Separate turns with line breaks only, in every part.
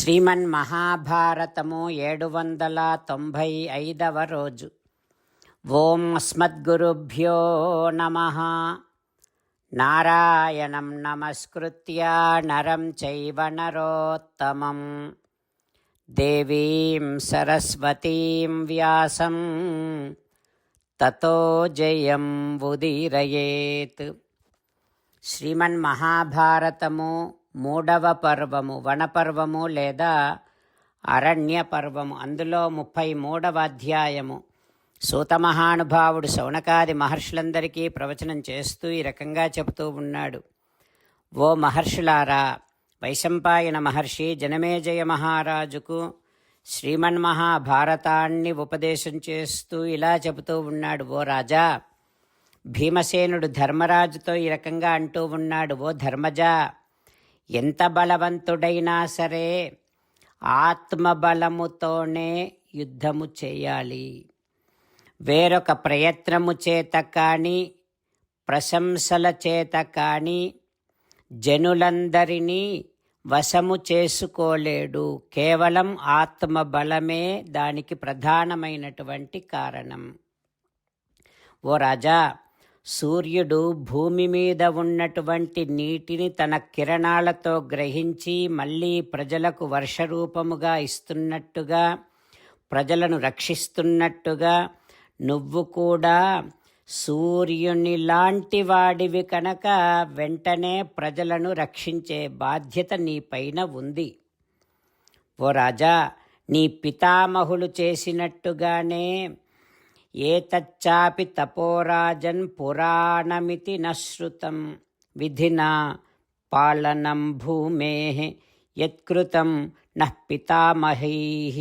శ్రీమన్మహాభారతము 795వ రోజు. ఓం అస్మద్గురుభ్యో నమః. నారాయణం నమస్కృత్య నరం చైవ నరోత్తమం దేవీం సరస్వతీం వ్యాసం తతో జయం ఉదీరయేత్. శ్రీమన్మహాభారతము 3వ పర్వము, వనపర్వము లేదా అరణ్య పర్వము. అందులో 33వ అధ్యాయము. సూత మహానుభావుడు శౌనకాది మహర్షులందరికీ ప్రవచనం చేస్తూ ఈ రకంగా చెబుతూ ఉన్నాడు. ఓ మహర్షులారా, వైశంపాయన మహర్షి జనమేజయ మహారాజుకు శ్రీమన్మహాభారతాన్ని ఉపదేశం చేస్తూ ఇలా చెబుతూ ఉన్నాడు. ఓ రాజా, భీమసేనుడు ధర్మరాజుతో ఈ రకంగా అంటూ ఉన్నాడు. ఓ ధర్మజా, ఎంత బలవంతుడైనా సరే ఆత్మబలముతోనే యుద్ధము చేయాలి. వేరొక ప్రయత్నము చేత కానీ ప్రశంసల చేత కానీ జనులందరినీ వశము చేసుకోలేడు. కేవలం ఆత్మబలమే దానికి ప్రధానమైనటువంటి కారణం. ఓ రాజా, సూర్యుడు భూమి మీద ఉన్నటువంటి నీటిని తన కిరణాలతో గ్రహించి మళ్ళీ ప్రజలకు వర్షరూపముగా ఇస్తున్నట్టుగా, ప్రజలను రక్షిస్తున్నట్టుగా నువ్వు కూడా సూర్యుని లాంటి వాడివి కనుక వెంటనే ప్రజలను రక్షించే బాధ్యత నీపైన ఉంది. ఓ రాజా, నీ పితామహులు చేసినట్టుగానే ఏతచ్చాపి తపోరాజన్ పురాణమితి నశ్రుతం విధినా పాలనం భూమేః యత్కృతం నః పితామహైః.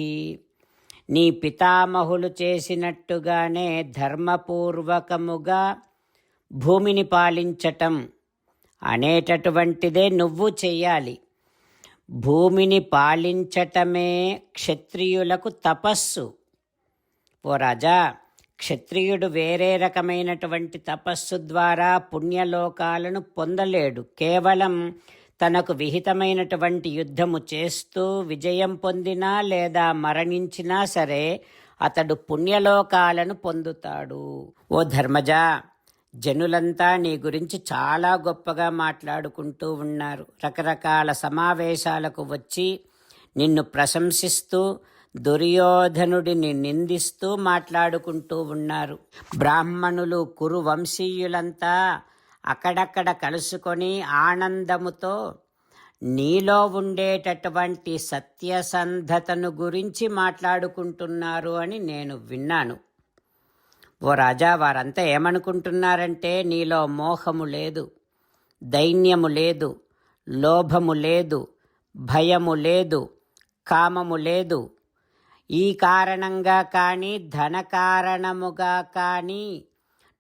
నీ పితామహులు చేసినట్టుగానే ధర్మపూర్వకముగా భూమిని పాలించటం అనేటటువంటిదే నువ్వు చెయ్యాలి. భూమిని పాలించటమే క్షత్రియులకు తపస్సు. ఓ రాజా, క్షత్రియుడు వేరే రకమైనటువంటి తపస్సు ద్వారా పుణ్యలోకాలను పొందలేడు. కేవలం తనకు విహితమైనటువంటి యుద్ధము చేస్తూ విజయం పొందినా లేదా మరణించినా సరే అతడు పుణ్యలోకాలను పొందుతాడు. ఓ ధర్మజా, జనులంతా నీ గురించి చాలా గొప్పగా మాట్లాడుకుంటూ ఉన్నారు. రకరకాల సమావేశాలకు వచ్చి నిన్ను ప్రశంసిస్తూ దుర్యోధనుడిని నిందిస్తూ మాట్లాడుకుంటూ ఉన్నారు. బ్రాహ్మణులు, కురు వంశీయులంతా అక్కడక్కడ కలుసుకొని ఆనందముతో నీలో ఉండేటటువంటి సత్యసంధతను గురించి మాట్లాడుకుంటున్నారు అని నేను విన్నాను. ఓ రాజా, వారంతా ఏమనుకుంటున్నారంటే నీలో మోహము లేదు, దైన్యము లేదు, లోభము లేదు, భయము లేదు, కామము లేదు. ఈ కారణంగా కానీ ధన కారణముగా కానీ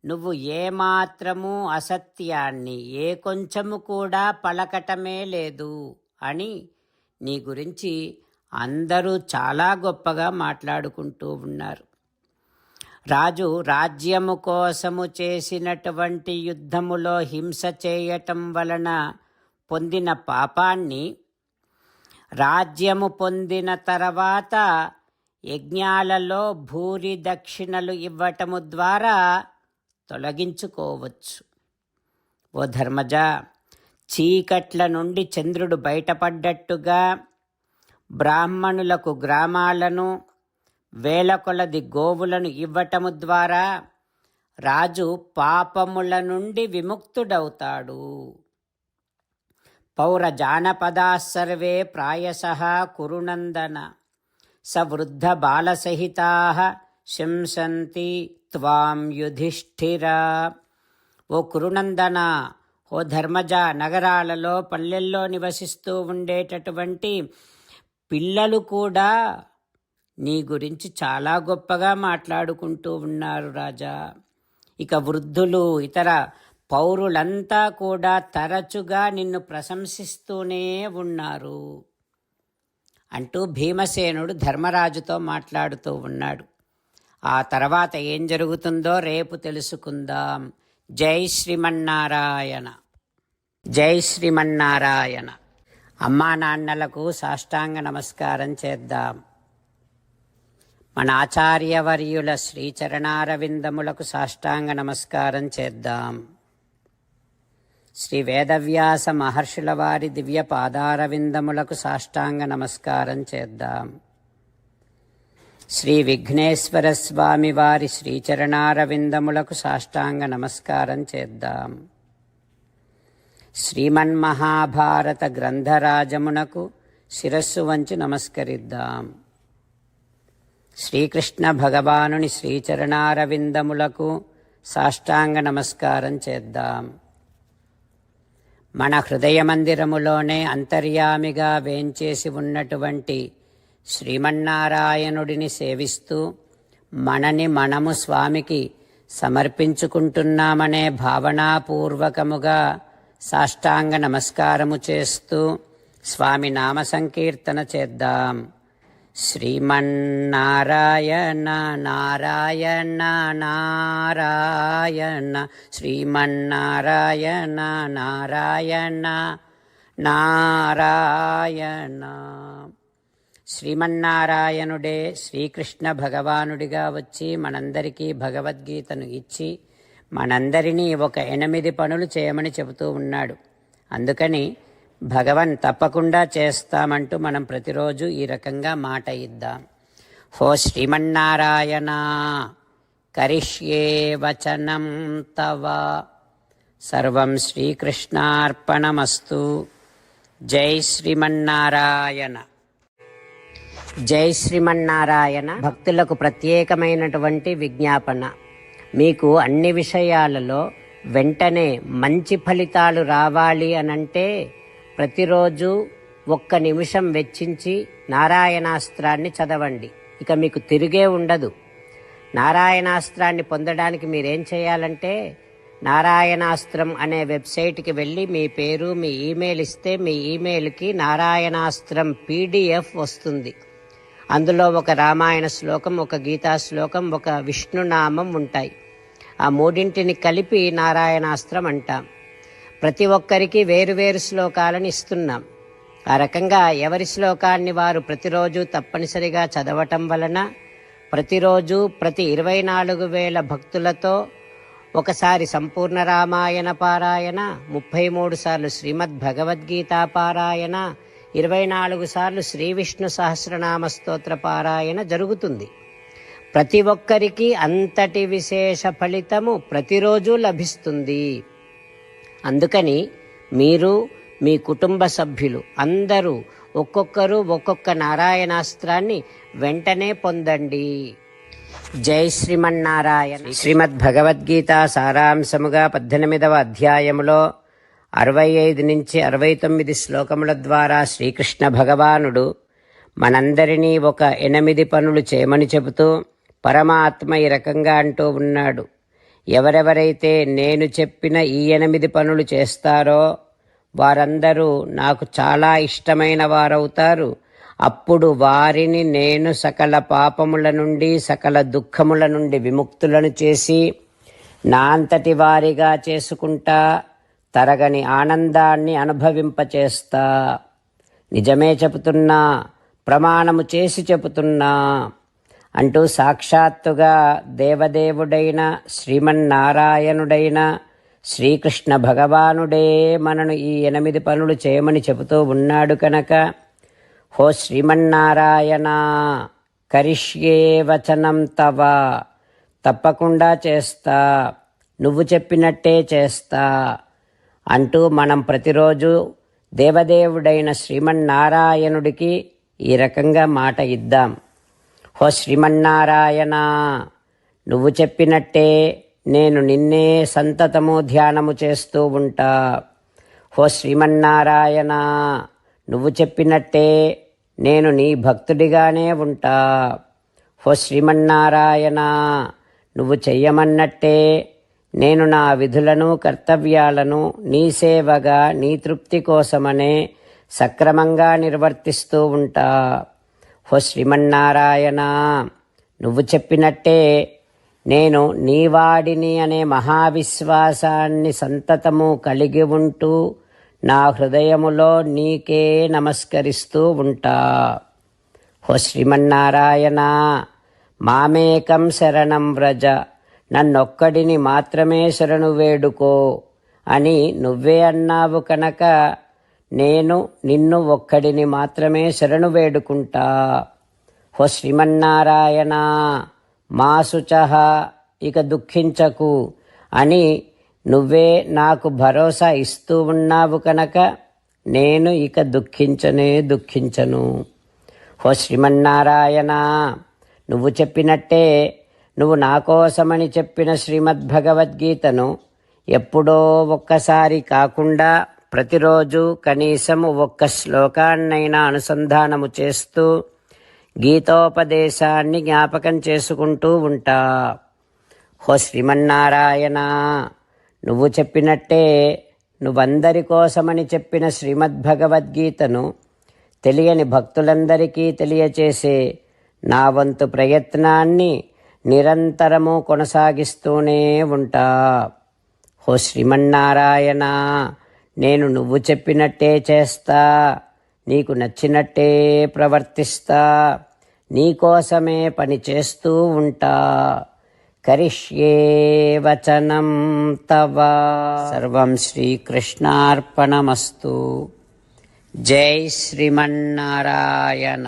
నువ్వు ఏమాత్రము అసత్యాన్ని ఏ కొంచెము కూడా పలకటమే లేదు అని నీ గురించి అందరూ చాలా గొప్పగా మాట్లాడుకుంటూ ఉన్నారు. రాజు రాజ్యము కోసము చేసినటువంటి యుద్ధములో హింస చేయటం వలన పొందిన పాపాన్ని రాజ్యము పొందిన తర్వాత యజ్ఞాలలో భూరి దక్షిణలు ఇవ్వటము ద్వారా తొలగించుకోవచ్చు. ఓ ధర్మజా, చీకట్ల నుండి చంద్రుడు బయటపడ్డట్టుగా బ్రాహ్మణులకు గ్రామాలను, వేల కొలది గోవులను ఇవ్వటము ద్వారా రాజు పాపముల నుండి విముక్తుడవుతాడు. పౌర జానపదాః సర్వే ప్రాయశః కురునందన స వృద్ధ బాలసహితాః శంసంతి త్వాం యుధిష్ఠిర. ఓ కురునందన, ఓ ధర్మజ, నగరాలలో పల్లెల్లో నివసిస్తూ ఉండేటటువంటి పిల్లలు కూడా నీ గురించి చాలా గొప్పగా మాట్లాడుకుంటూ ఉన్నారు రాజా. ఇక వృద్ధులు, ఇతర పౌరులంతా కూడా తరచుగా నిన్ను ప్రశంసిస్తూనే ఉన్నారు అంటూ భీమసేనుడు ధర్మరాజుతో మాట్లాడుతూ ఉన్నాడు. ఆ తర్వాత ఏం జరుగుతుందో రేపు తెలుసుకుందాం. జై శ్రీమన్నారాయణ. జై శ్రీమన్నారాయణ. అమ్మా నాన్నలకు సాష్టాంగ నమస్కారం చేద్దాం. మన ఆచార్యవర్యుల శ్రీచరణారవిందములకు సాష్టాంగ నమస్కారం చేద్దాం. శ్రీ వేదవ్యాస మహర్షుల వారి దివ్య పాదారవిందములకు సాష్టాంగ నమస్కారం చేద్దాం. శ్రీ విఘ్నేశ్వర స్వామి వారి శ్రీచరణారవిందములకు సాష్టాంగ నమస్కారం చేద్దాం. శ్రీమన్మహాభారత గ్రంథరాజమునకు శిరస్సు వంచి నమస్కరిద్దాం. శ్రీకృష్ణ భగవానుని శ్రీచరణారవిందములకు సాష్టాంగ నమస్కారం చేద్దాం. మన హృదయ మందిరములోనే అంతర్యామిగా వేంచేసి ఉన్నటువంటి శ్రీమన్నారాయణుడిని సేవిస్తూ మనని మనము స్వామికి సమర్పించుకుంటున్నామనే భావనాపూర్వకముగా సాష్టాంగ నమస్కారము చేస్తూ స్వామి నామ సంకీర్తన చేద్దాం. శ్రీమన్నారాయణ నారాయణ నారాయణ శ్రీమన్నారాయణ నారాయణ నారాయణ. శ్రీమన్నారాయణుడే శ్రీకృష్ణ భగవానుడిగా వచ్చి మనందరికీ భగవద్గీతను ఇచ్చి మనందరినీ ఒక 8 పనులు చేయమని చెబుతూ ఉన్నాడు. అందుకని భగవన్ తప్పకుండా చేస్తామంటూ మనం ప్రతిరోజు ఈ రకంగా మాట ఇద్దాం. హో శ్రీమన్నారాయణ కరిష్యే వచనం తవ సర్వం శ్రీకృష్ణార్పణమస్తు. జై శ్రీమన్నారాయణ. జై శ్రీమన్నారాయణ. భక్తులకు ప్రత్యేకమైనటువంటి విజ్ఞాపన. మీకు అన్ని విషయాలలో వెంటనే మంచి ఫలితాలు రావాలి అనంటే ప్రతిరోజు 1 నిమిషం వెచ్చించి నారాయణాస్త్రాన్ని చదవండి. ఇక మీకు తిరిగే ఉండదు. నారాయణాస్త్రాన్ని పొందడానికి మీరేం చేయాలంటే నారాయణాస్త్రం అనే వెబ్సైట్కి వెళ్ళి మీ పేరు మీ ఈమెయిల్ ఇస్తే మీ ఈమెయిల్కి నారాయణాస్త్రం PDF వస్తుంది. అందులో ఒక రామాయణ శ్లోకం, ఒక గీతా శ్లోకం, ఒక విష్ణునామం ఉంటాయి. ఆ 3 కలిపి నారాయణాస్త్రం అంటాం. ప్రతి ఒక్కరికి వేరువేరు శ్లోకాలను ఇస్తున్నాం. ఆ రకంగా ఎవరి శ్లోకాన్ని వారు ప్రతిరోజు తప్పనిసరిగా చదవటం వలన ప్రతిరోజు ప్రతి 24,000 భక్తులతో ఒకసారి సంపూర్ణ రామాయణ పారాయణ, 33 సార్లు శ్రీమద్ భగవద్గీత పారాయణ, 24 సార్లు శ్రీ విష్ణు సహస్రనామ స్తోత్ర పారాయణ జరుగుతుంది. ప్రతి ఒక్కరికి అంతటి విశేష ఫలితము ప్రతిరోజు లభిస్తుంది. అందుకని మీరు మీ కుటుంబ సభ్యులు అందరూ ఒక్కొక్కరు ఒక్కొక్క నారాయణాస్త్రాన్ని వెంటనే పొందండి. జై శ్రీమన్నారాయణ. శ్రీమద్ భగవద్గీత సారాంశముగా 18వ అధ్యాయములో 65 నుంచి 69 శ్లోకముల ద్వారా శ్రీకృష్ణ భగవానుడు మనందరినీ ఒక 8 పనులు చేయమని చెబుతూ పరమాత్మ ఈ రకంగా అంటూ ఉన్నాడు. ఎవరెవరైతే నేను చెప్పిన ఈ 8 పనులు చేస్తారో వారందరూ నాకు చాలా ఇష్టమైన వారవుతారు. అప్పుడు వారిని నేను సకల పాపముల నుండి సకల దుఃఖముల నుండి విముక్తులను చేసి నా అంతటి వారిగా చేసుకుంటా, తరగని ఆనందాన్ని అనుభవింపచేస్తా. నిజమే చెబుతున్నా, ప్రమాణము చేసి చెబుతున్నా అంటూ సాక్షాత్తుగా దేవదేవుడైన శ్రీమన్నారాయణుడైన శ్రీకృష్ణ భగవానుడే మనను ఈ 8 పనులు చేయమని చెబుతూ ఉన్నాడు కనుక హో శ్రీమన్నారాయణ కరిష్యే వచనం తవ, తప్పకుండా చేస్తా, నువ్వు చెప్పినట్టే చేస్తా అంటూ మనం ప్రతిరోజు దేవదేవుడైన శ్రీమన్నారాయణుడికి ఈ రకంగా మాట ఇద్దాం. హో శ్రీమన్నారాయణ, నువ్వు చెప్పినట్టే నేను నిన్నే సంతతము ధ్యానము చేస్తూ ఉంటా. హో శ్రీమన్నారాయణ, నువ్వు చెప్పినట్టే నేను నీ భక్తుడిగానే ఉంటా. హో శ్రీమన్నారాయణ, నువ్వు చెయ్యమన్నట్టే నేను నా విధులను కర్తవ్యాలను నీ సేవగా నీ తృప్తి కోసమనే సక్రమంగా నిర్వర్తిస్తూ ఉంటా. హో శ్రీమన్నారాయణ, నువ్వు చెప్పినట్టే నేను నీవాడిని అనే మహావిశ్వాసాన్ని సంతతము కలిగి ఉంటూ నా హృదయములో నీకే నమస్కరిస్తూ ఉంటా. ఓ శ్రీమన్నారాయణ, మామేకం శరణం వ్రజ, నన్నొక్కడిని మాత్రమే శరణు వేడుకో అని నువ్వే అన్నావు కనుక నేను నిన్ను ఒక్కడిని మాత్రమే శరణు వేడుకుంటా. ఓ శ్రీమన్నారాయణ, మా శుచః, ఇక దుఃఖించకు అని నువ్వే నాకు భరోసా ఇస్తూ ఉన్నావు కనుక నేను ఇక దుఃఖించను. ఓ శ్రీమన్నారాయణ, నువ్వు చెప్పినట్టే నువ్వు నా కోసమని చెప్పిన శ్రీమద్భగవద్గీతను ఎప్పుడో ఒక్కసారి కాకుండా ప్రతిరోజు కనీసము ఒక్క శ్లోకాన్నైనా అనుసంధానము చేస్తూ గీతోపదేశాన్ని జ్ఞాపకం చేసుకుంటూ ఉంటా. ఓ శ్రీమన్నారాయణ, నువ్వు చెప్పినట్టే నువ్వందరి కోసమని చెప్పిన శ్రీమద్భగవద్గీతను తెలియని భక్తులందరికీ తెలియచేసే నా వంతు ప్రయత్నాన్ని నిరంతరము కొనసాగిస్తూనే ఉంటా. ఓ శ్రీమన్నారాయణ, నేను నువ్వు చెప్పినట్టే చేస్తా, నీకు నచ్చినట్టే ప్రవర్తిస్తా, నీకోసమే పని చేస్తూ ఉంటా. కరిష్యే వచనం తవ. సర్వం శ్రీకృష్ణార్పణమస్తు. జై శ్రీమన్నారాయణ.